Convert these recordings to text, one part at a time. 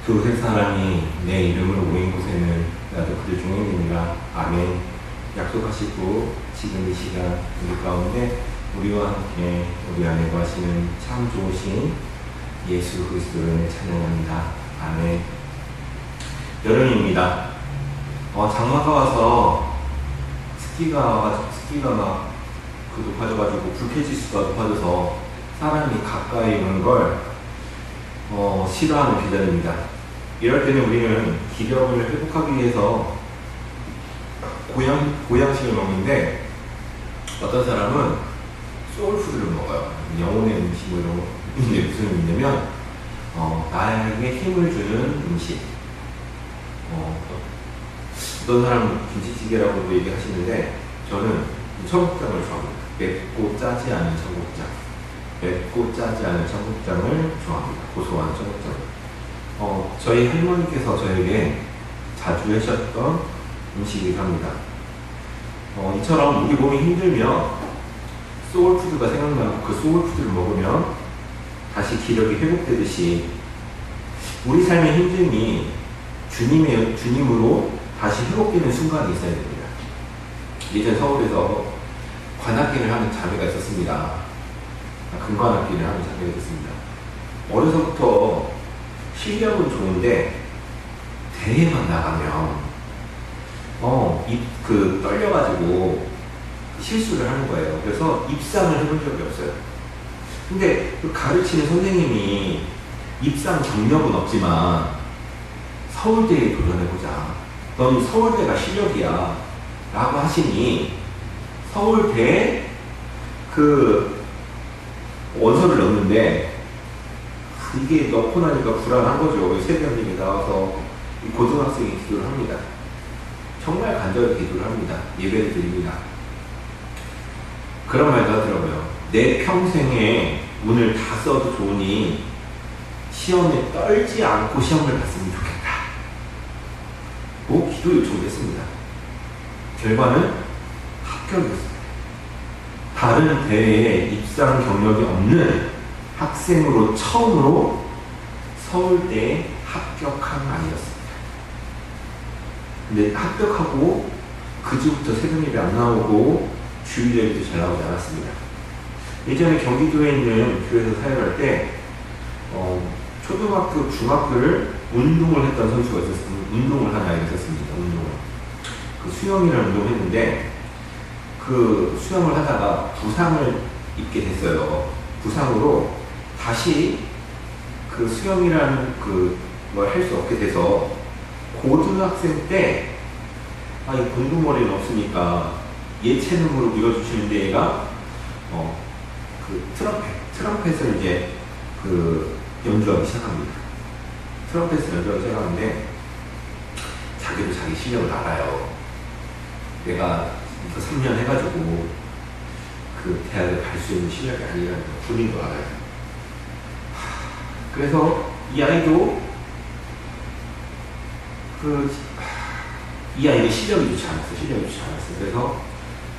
두세 사람이 내 이름으로 모인 곳에는 나도 그들 중에 있느니라. 아멘. 약속하시고 지금 이 시간 우리 가운데 우리와 함께 우리 안에 거하시는 참 좋으신 예수 그리스도를 찬양합니다. 아멘. 여름입니다. 장마가 와서 습기가 막 높아져가지고 불쾌지수가 높아져서 사람이 가까이 오는 걸 싫어하는 계절입니다. 이럴 때는 우리는 기력을 회복하기 위해서 보양식을 먹는데, 어떤 사람은 소울푸드를 먹어요. 영혼의 음식 뭐 이런 거. 이게 무슨 의미냐면 나에게 힘을 주는 음식. 어떤 사람은 김치찌개라고도 얘기하시는데, 저는 청국장을 좋아합니다. 맵고 짜지 않은 청국장. 맵고 짜지 않은 청국장을 좋아합니다. 고소한 청국장. 저희 할머니께서 저에게 자주 하셨던 음식이기도 합니다. 이처럼 우리 몸이 힘들면 소울푸드가 생각나고 그 소울푸드를 먹으면 다시 기력이 회복되듯이 우리 삶의 힘듦이 주님으로 다시 회복되는 순간이 있어야 됩니다. 예전 서울에서 관악기를 하는 자매가 있었습니다. 금관악기를 하는 자매가 있었습니다. 어려서부터 실력은 좋은데 대회만 나가면 떨려가지고 실수를 하는 거예요. 그래서 입상을 해본 적이 없어요. 근데 그 가르치는 선생님이 입상 경력은 없지만 서울대에 도전해보자. 넌 서울대가 실력이야. 라고 하시니 서울대에 원서를 넣었는데 이게 넣고 나니까 불안한 거죠. 새벽님이 나와서 고등학생이 기도를 합니다. 정말 간절히 기도를 합니다. 예배를 드립니다. 그런 말도 하더라고요. 내 평생에 운을 다 써도 좋으니 시험에 떨지 않고 시험을 봤으면 좋겠다. 기도 요청했습니다. 결과는 합격이었습니다. 다른 대회에 입상 경력이 없는 학생으로 처음으로 서울대에 합격한 아이였습니다. 근데 합격하고 그 주부터 새벽 예배 안 나오고 주일 예배도 잘 나오지 않았습니다. 예전에 경기도에 있는 교회에서 사역할 때 초등학교, 중학교를 운동을 했던 선수가 있었습니다. 운동을 한 아이가 있었습니다. 수영이라는 운동을 했는데 그 수영을 하다가 부상을 입게 됐어요. 부상으로 다시 그 수영이라는 걸 할 수 없게 돼서 고등학생 때 이 공부머리는 없으니까 예체능으로 밀어주시는데 얘가 트럼펫을 이제 연주하기 시작합니다. 트럼펫을 연주하기 시작하는데 자기도 자기 실력을 알아요. 내가 이거 3년 해가지고 대학을 갈 수 있는 실력이 아니라는 거 본인도 알아요. 그래서 이 아이도 이 아이의 실력이 좋지 않았어요. 그래서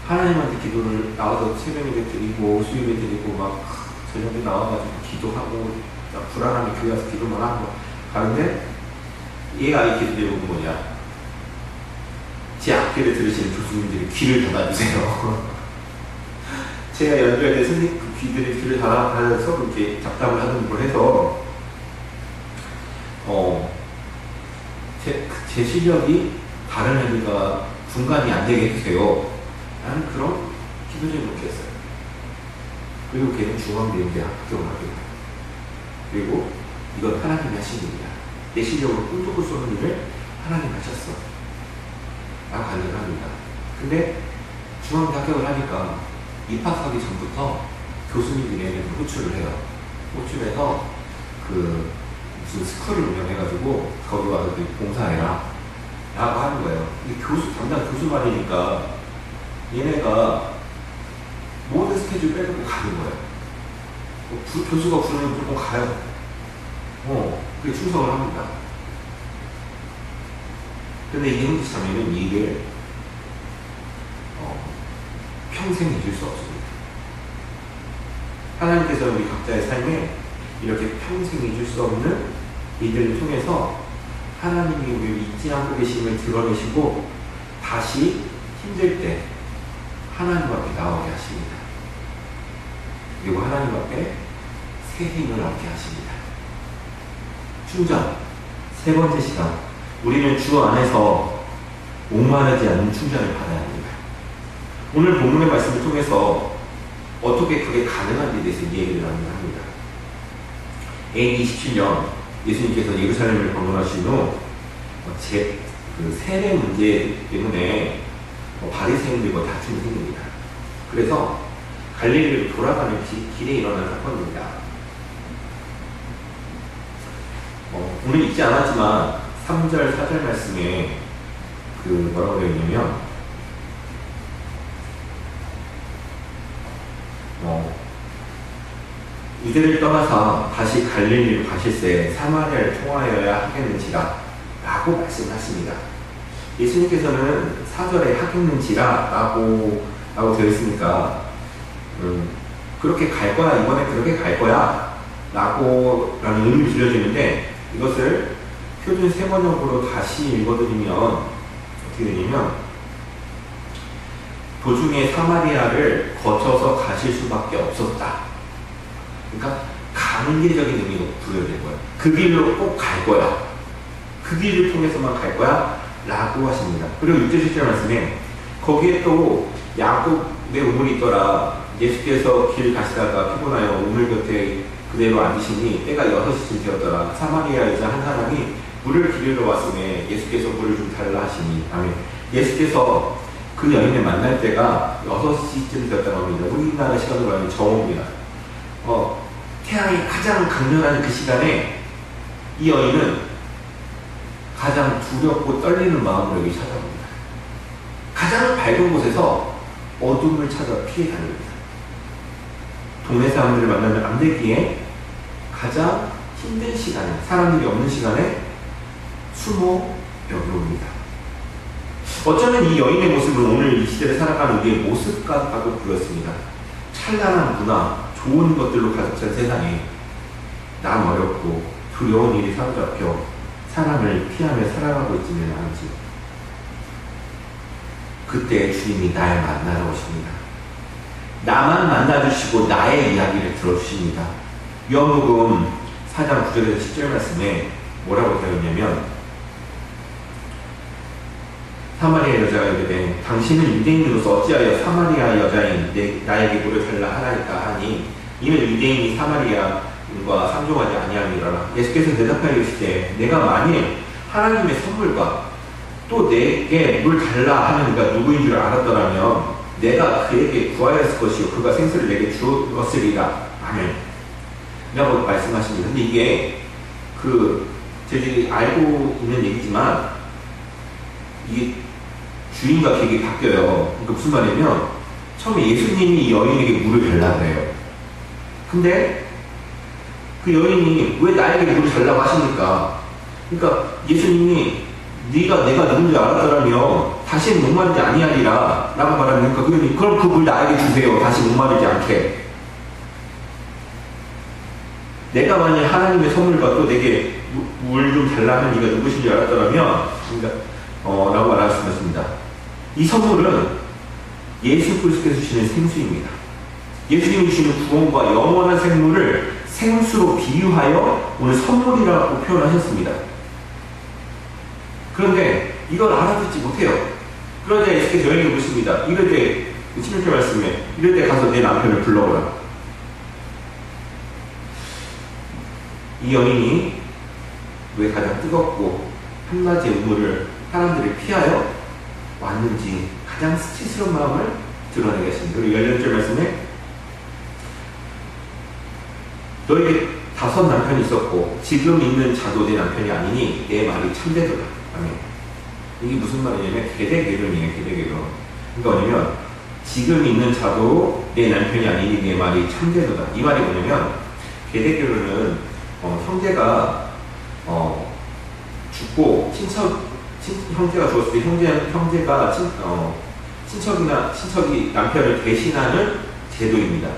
하나님한테 기도를 나와서 새벽예배 드리고 수요예배 드리고 막 저녁에 나와가지고 기도하고 불안하게 교회 와서 기도만 하고 가는데 얘가 아이 기도 제목은 뭐냐? 제 악기를 들으시는 교수님들이 귀를 닫아주세요. 제가 연주할 때 선생님 귀들이 귀를 닫아서 이렇게 잡담을 하는 걸 해서 제 실력이 다른 애들과 분간이 안 되게 해주세요. 라는 그런 기도 제목을 했어요. 그리고 걔는 중앙대인대 합격을 하게 돼요. 그리고 이건 하나님이 하신 일이야. 내 실력으로 꿈도 쏘는 일을 하나님이 하셨어. 라고 간증을 합니다. 근데 중앙대 합격을 하니까 입학하기 전부터 교수님들이 얘네들 호출을 해요. 호출해서 무슨 스쿨을 운영해가지고 거기 와서 봉사해라 라고 하는 거예요. 근데 담당 교수 말이니까 얘네가 모든 스케줄 빼놓고 가는 거예요. 교수가 부르면 무조건 가요. 그게 충성을 합니다. 근데 이 형제 자매는 이 일을 평생 잊을 수 없습니다. 하나님께서 우리 각자의 삶에 이렇게 평생 잊을 수 없는 이들을 통해서 하나님이 우리를 잊지 않고 계심을 드러내시고 다시 힘들 때 하나님 앞에 나오게 하십니다. 그리고 하나님 앞에 새 힘을 얻게 하십니다. 충전, 세 번째 시간. 우리는 주 안에서 목마르지 않는 충전을 받아야 합니다. 오늘 본문의 말씀을 통해서 어떻게 그게 가능한지에 대해서 이야기를 합니다. AD 27년 예수님께서 예루살렘을 방문하신 후 세례 문제 때문에 바리새인들과 다툼이 생깁니다. 그래서 갈릴리를 돌아가는 길에 일어난 사건입니다. 오늘 읽지 않았지만 3절, 4절 말씀에 뭐라고 되어 있냐면 이들을 떠나서 다시 갈릴리로 가실새 사마리아를 통하여야 하겠는지라 라고 말씀하십니다. 예수님께서는 4절에 하겠는지라 라고 되어 있으니까 그렇게 갈 거야, 이번에 그렇게 갈 거야 라는 의미를 들려주는데, 이것을 표준 세번역으로 다시 읽어드리면 어떻게 되냐면, 도중에 사마리아를 거쳐서 가실 수밖에 없었다. 그러니까 강제적인 의미로 부여된 거예요. 그 길로 꼭 갈 거야, 그 길을 통해서만 갈 거야 라고 하십니다. 그리고 6절 7절 말씀에 거기에 또 야곱의 우물이 있더라. 예수께서 길 가시다가 피곤하여 우물 곁에 그대로 앉으시니 때가 6시쯤 되었더라. 사마리아 여자 한 사람이 물을 기르러 왔으며 예수께서 물을 좀 달라 하시니. 아멘. 예수께서 그 여인을 만날 때가 6시쯤 되었다고 합니다. 우리나라 시간으로 하면 정오입니다. 태양이 가장 강렬한 그 시간에 이 여인은 가장 두렵고 떨리는 마음으로 여기 찾아옵니다. 가장 밝은 곳에서 어둠을 찾아 피해 다닙니다. 동네 사람들을 만나면 안 되기에 가장 힘든 시간에, 사람들이 없는 시간에 숨어 여기 옵니다. 어쩌면 이 여인의 모습은 오늘 이 시대를 살아가는 우리의 모습 같다고 보였습니다. 찬란한 문화, 좋은 것들로 가득 찬 세상에 난 어렵고 두려운 일이 사로잡혀 사람을 피하며 살아가고 있지는 않은지, 그때 주님이 날 만나러 오십니다. 나만 만나주시고 나의 이야기를 들어주십니다. 요한복음 4장 9절에서 10절 말씀에 뭐라고 되어 있냐면, 사마리아 여자가 이르되 당신은 유대인으로서 어찌하여 사마리아 여자인 나에게 물을 달라 하나이까 하니 이는 유대인이 사마리아인과 상종하지 아니함이라. 예수께서 대답하여 이르시되 내가 만일 하나님의 선물과 또 내게 물 달라 하는 이가 누구인 줄 알았더라면 내가 그에게 구하였을 것이요 그가 생수를 내게 주었으리라. 아멘. 라고 말씀하십니다. 근데 이게 저희들이 알고 있는 얘기지만 이게 주인과 객이 바뀌어요. 그러니까 무슨 말이냐면, 처음에 예수님이 이 여인에게 물을 달라고 해요. 근데 그 여인이 왜 나에게 물을 달라고 하십니까? 그러니까 예수님이 내가 누군지 알았더라면 다시는 목마르지 아니하리라 라고 말하니까 그 여인이 그럼 그 물 나에게 주세요, 다시 목마르지 않게. 내가 만약 하나님의 선물과 또 내게 물 좀 달라는 이가 누구신지 알았더라면, 그러니까 라고 말씀하십니다. 이 선물은 예수 그리스도께서 주시는 생수입니다. 예수님이 주시는 구원과 영원한 생물을 생수로 비유하여 오늘 선물이라고 표현하셨습니다. 그런데 이걸 알아듣지 못해요. 그런데 예수께서 여인에게 묻습니다. 이럴 때 16절 말씀에 이럴 때 가서 내 남편을 불러오라. 이 여인이 왜 가장 뜨겁고 한낮의 우물을 사람들을 피하여 왔는지 가장 수치스러운 마음을 드러내게 하십니다. 그리고 16절 말씀에 너에게 5 남편이 있었고 지금 있는 자도 내 남편이 아니니 내 말이 참되도다. 아멘. 이게 무슨 말이냐면 대대개론이에요. 대대개론. 그러니까 뭐냐면 지금 있는 자도 내 남편이 아니니 내 말이 참되도다. 이 말이 뭐냐면 대대개론은 형제가 죽고 형제가 죽었을 때 형제가 친척이 남편을 대신하는 제도입니다.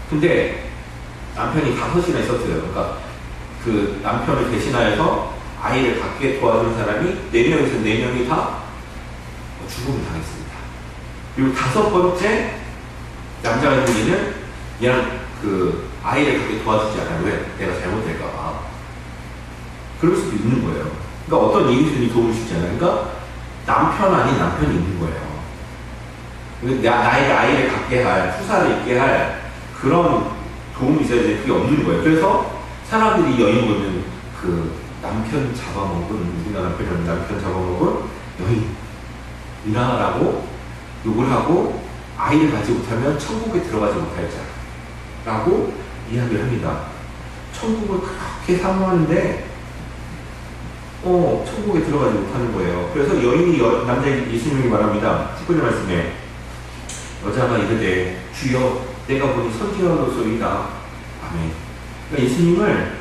근데 남편이 5이나 있었어요. 그러니까 그 남편을 대신하여서 아이를 갖게 도와주는 사람이 4명에서 4명이 다 죽음을 당했습니다. 그리고 5번째 남자가 있는 얘는 그냥 그 아이를 갖게 도와주지 않아요. 왜? 내가 잘못될까봐. 그럴 수도 있는 거예요. 그러니까 어떤 이웃이 도움을 주지 않아요. 그러니까 남편 아닌 남편이 있는 거예요. 나에게 아이를 갖게 할, 후사를 있게 할 그런 도움이 있어야 되는데 그게 없는 거예요. 그래서 사람들이 여인 보면 그 남편 잡아먹은, 우리나라 남편 잡아먹은 여인이라고 욕을 하고 아이를 갖지 못하면 천국에 들어가지 못할 자라고 이야기를 합니다. 천국을 그렇게 사모하는데 천국에 들어가지 못하는 거예요. 그래서 여인이 남자 예수님이 말합니다. 19절 말씀에 여자가 이르되 주여 내가 보니 선지자로소이다. 아멘. 그러니까 예수님을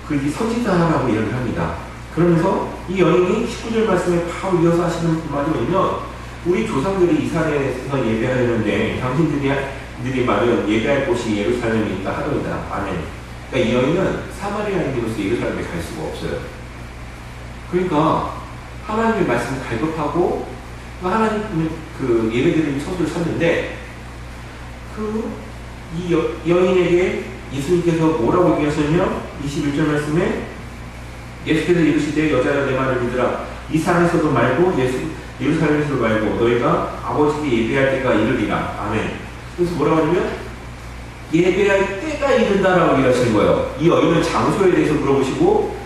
그 선지자라고 이야기를 합니다. 그러면서 이 여인이 19절 말씀에 바로 이어서 하시는 말이 뭐냐면 우리 조상들이 이스라엘에서 예배하려는데 당신들이 말은 예배할 곳이 예루살렘에 있다 하더이다. 아멘. 그러니까 이 여인은 사마리아인으로서 예루살렘에 갈 수가 없어요. 그러니까 하나님의 말씀을 갈급하고 하나님의 그 예배드리는 처소를 찾는데 이 여인에게 예수님께서 뭐라고 얘기하셨냐면 21절 말씀에 예수께서 이르시되 여자여 내 말을 믿으라. 이 산에서도 말고 예루살렘에서도 말고 너희가 아버지께 예배할 때가 이르리라. 아멘. 그래서 뭐라고 하냐면 예배할 때가 이른다라고 얘기하시는 거예요. 이 여인은 장소에 대해서 물어보시고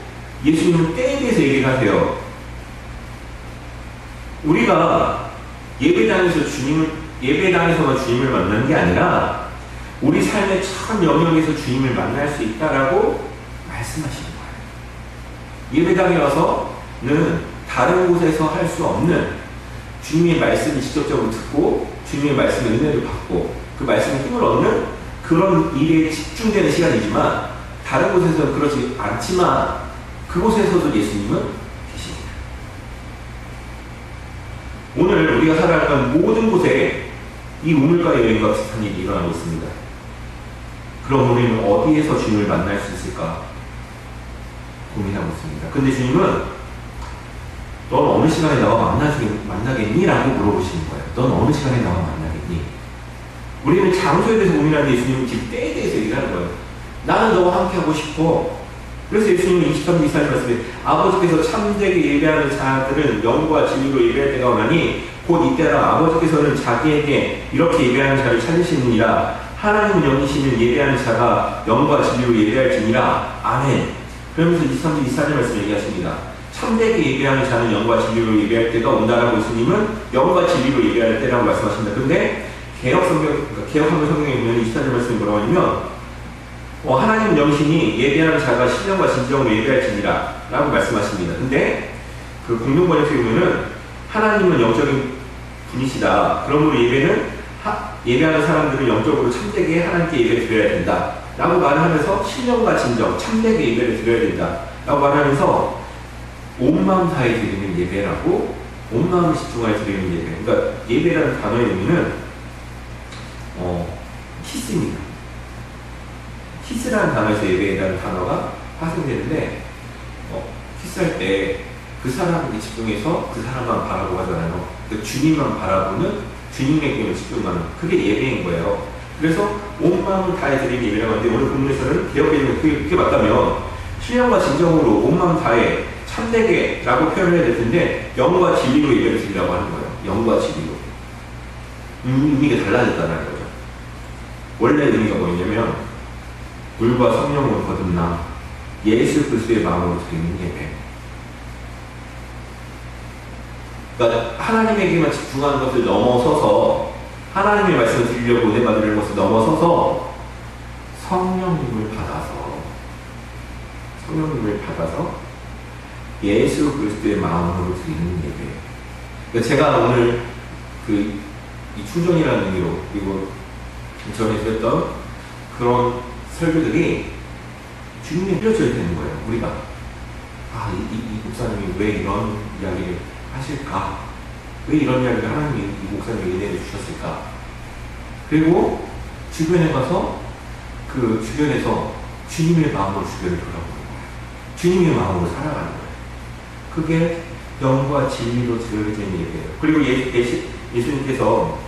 예수님은 때에 대해서 얘기를 하세요. 우리가 예배당에서만 주님을 만나는 게 아니라 우리 삶의 참 영역에서 주님을 만날 수 있다라고 말씀하시는 거예요. 예배당에 와서는 다른 곳에서 할 수 없는 주님의 말씀을 직접적으로 듣고 주님의 말씀의 은혜를 받고 그 말씀의 힘을 얻는 그런 일에 집중되는 시간이지만 다른 곳에서는 그렇지 않지만 그곳에서도 예수님은 계십니다. 오늘 우리가 살아가는 모든 곳에 이 우물가 여인과 비슷한 일이 일어나고 있습니다. 그럼 우리는 어디에서 주님을 만날 수 있을까 고민하고 있습니다. 근데 주님은 넌 어느 시간에 나와 만나겠니? 라고 물어보시는 거예요. 넌 어느 시간에 나와 만나겠니? 우리는 장소에 대해서 고민하는데 예수님은 지금 때에 대해서 얘기하는 거예요. 나는 너와 함께 하고 싶어. 그래서 예수님은 23절 24절 말씀에 아버지께서 참되게 예배하는 자들은 영과 진리로 예배할 때가 오나니 곧 이때라 아버지께서는 자기에게 이렇게 예배하는 자를 찾으시느니라. 하나님은 영이시면 예배하는 자가 영과 진리로 예배할지니라. 아멘. 그러면서 23절 24절 말씀 얘기하십니다. 참되게 예배하는 자는 영과 진리로 예배할 때가 온다라고 예수님은 영과 진리로 예배할 때라고 말씀하십니다. 근데 개혁한글 성경에 보면 24절 말씀이 뭐라고 하냐면 하나님은 영이시니 예배하는 자가 신령과 진정으로 예배할지니라 라고 말씀하십니다. 근데 그 공동번역에 보면은 하나님은 영적인 분이시다. 그러므로 예배하는 사람들은 영적으로 참되게 하나님께 예배를 드려야 된다 라고 말을 하면서 신령과 진정, 참되게 예배를 드려야 된다 라고 말하면서 온 마음 다해 드리는 예배라고 온 마음을 집중하여 드리는 예배. 그러니까 예배라는 단어의 의미는 키스입니다. 키스라는 단어에서 예배라는 단어가 파생되는데 키스할 때 그 사람에게 집중해서 그 사람만 바라보고 하잖아요. 그 주님만 바라보는 주님에게만 집중하는 그게 예배인 거예요. 그래서 온 마음을 다해 드리는 예배라고 하는데 오늘 본문에서는 개혁되면 그게 맞다면 신령과 진정으로 온 마음 다해 참되게 라고 표현을 해야 될 텐데 영과 진리로 예배를 드리라고 하는 거예요. 영과 진리로. 의미가 달라졌다는 거죠. 원래 의미가 뭐냐면 물과 성령으로 거듭나 예수 그리스도의 마음으로 드리는 예배. 그러니까 하나님에게만 집중하는 것을 넘어서서 하나님의 말씀을 드리려고 은혜 받으려는 것을 넘어서서 성령님을 받아서 예수 그리스도의 마음으로 드리는 예배. 그러니까 제가 오늘 이 충전이라는 의미로 그리고 전에 드렸던 그런 설교들이 주님에 흐려져야 되는 거예요. 우리가 이 목사님이 왜 이런 이야기를 하실까? 왜 이런 이야기를 하나님이 이 목사님에게 은혜를 주셨을까? 그리고 주변에 가서 그 주변에서 주님의 마음으로 주변을 돌아보는 거예요. 주님의 마음으로 살아가는 거예요. 그게 영과 진리로 드러진 일이에요. 그리고 예수님께서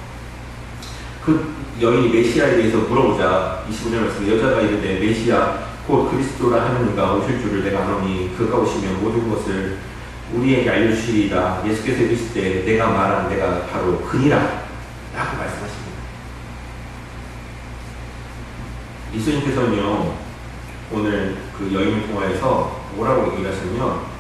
그 여인이 메시아에 대해서 물어보자 25절 말씀 여자가 이르되 메시아 곧 그리스도라 하는 이가 오실 줄을 내가 아노니 그가 오시면 모든 것을 우리에게 알려주시리이다. 예수께서 이르시되 내가 말한 내가 바로 그니라 라고 말씀하십니다. 예수님께서는요 오늘 그 여인을 통하여서 뭐라고 얘기를 하시냐면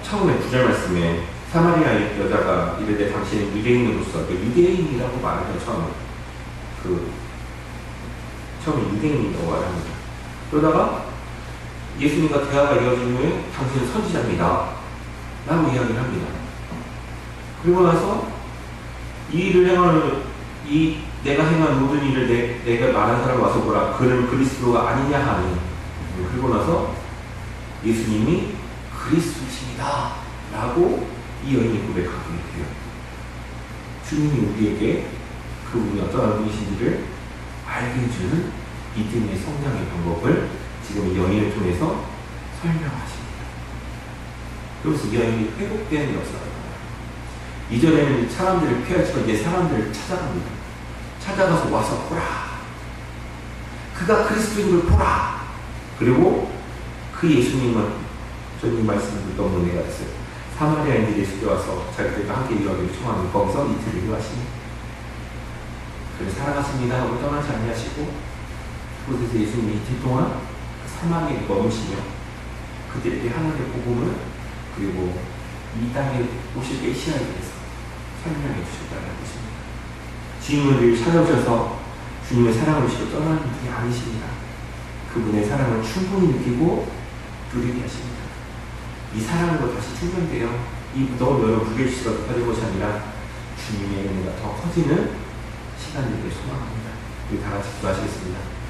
처음에 9절 말씀에 사마리아 여자가 이르되 당신은 유대인으로서 유대인이라고 말하면 처음에 유대인이라고 말합니다. 그러다가 예수님과 대화가 이어진 후에 당신은 선지자입니다 라고 이야기를 합니다. 그리고 나서 이 일을 행하는 내가 행한 모든 일을 내가 말한 사람 와서 보라 그는 그리스도가 아니냐 하니 그리고 나서 예수님이 그리스도이십니다 라고 이 여인이 고백하게 돼요. 주님이 우리에게 그분이 어떠한 분이신지를 알게 해주는 믿음의 성장의 방법을 지금 이 여인을 통해서 설명하십니다. 그래서 이 여인이 회복된 역사가 나와요. 이전에는 사람들을 피하지만 이제 사람들을 찾아갑니다. 찾아가서 와서 보라. 그가 그리스도인 걸 보라. 그리고 그 예수님은 저님 말씀을 듣던 은혜가 됐어요. 사마리아인들이 예수께 와서 자기들과 함께 일하기를 청하는 거기서 이틀을 일하시니 그래서 살아갔습니다 하고 떠나지 아니하시고 그곳에서 예수님이 이틀 동안 사망에 머무시며 그들에게 하나님의 복음을 그리고 이 땅에 오실 메시아에 대해서 설명해 주셨다는 것입니다. 주님은 늘 찾아오셔서 주님의 사랑을 주시고 떠나는 분이 아니십니다. 그분의 사랑을 충분히 느끼고 누리게 하십니다. 이 사랑으로 다시 충전되어 이 너무 여러 무게주시가 높아질 것이 아니라 주님의 은혜가 더 커지는 시간들을 소망합니다. 우리 다 같이 기도하시겠습니다.